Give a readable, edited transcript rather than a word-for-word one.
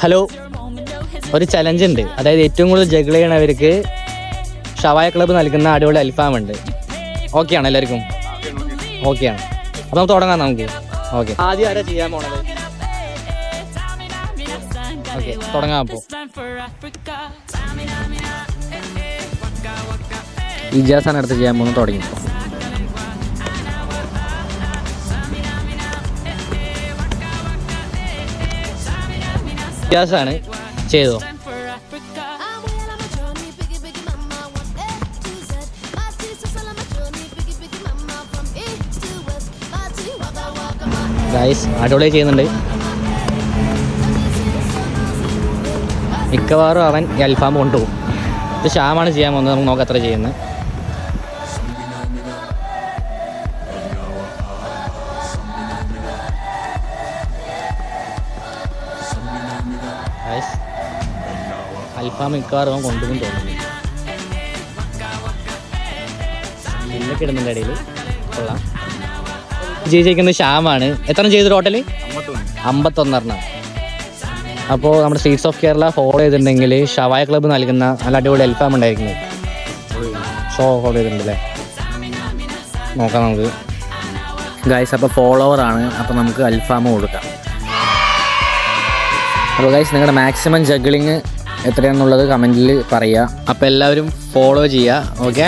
Hello, ഒരു challenge ഉണ്ട്. അതായത് ഏറ്റവും കൂടുതൽ ജഗിൾ ചെയ്യണവർക്ക് ഷവായ ക്ലബ്ബ് നൽകുന്ന അടിപൊളി അൽഫാം ഉണ്ട്. ഓക്കെ ആണ് എല്ലാവർക്കും? ഓക്കെ ആണ്. അപ്പോൾ നമുക്ക് തുടങ്ങാം. നമുക്ക് ഓക്കെ. ആദ്യം ആരാ ചെയ്യാൻ പോണത്? ഓക്കെ, തുടങ്ങാം. അപ്പോൾ ഇജാസാണ് അടുത്ത് ചെയ്യാൻ പോകുന്നത്. തുടങ്ങി. ഇജാസാണ് ചെയ്തോ. ഗൈസ് അടിപൊളി ചെയ്യുന്നുണ്ട്. മിക്കവാറും അവൻ ഈ അൽഫാം കൊണ്ടുപോകും. ഇത് ഷ്യാമാണ് ചെയ്യാൻ പോകുന്നത്. നമുക്ക് നോക്കാം എത്ര ചെയ്യുന്നത്. അൽഫാം മിക്കവാറും അവൻ കൊണ്ടുപോകും തോന്നുന്നു. പിന്നൊക്കെ ഇടുന്നുണ്ട് ഇടയിൽ. കൊള്ളാം. ജയിച്ചിരിക്കുന്നത് ഷ്യാമാണ്. എത്ര ചെയ്തു ടോട്ടല്? 51. അപ്പോൾ നമ്മുടെ സ്ട്രീറ്റ്സ് ഓഫ് കേരള ഫോളോ ചെയ്തിട്ടുണ്ടെങ്കിൽ ഷവായ ക്ലബ്ബ് നൽകുന്ന നല്ല അടിപൊളി അൽഫാം ഉണ്ടായിരിക്കുന്നത്. ഫോളോ ചെയ്തിട്ടുണ്ടല്ലേ? നോക്കാം നമുക്ക്. ഗൈസ് അപ്പോൾ ഫോളോവറാണ്. അപ്പോൾ നമുക്ക് അൽഫാം കൊടുക്കാം. അപ്പോൾ ഗൈസ് നിങ്ങളുടെ മാക്സിമം ജഗ്ലിങ് എത്രയാണെന്നുള്ളത് കമൻറ്റിൽ പറയുക. അപ്പോൾ എല്ലാവരും ഫോളോ ചെയ്യുക. ഓക്കെ.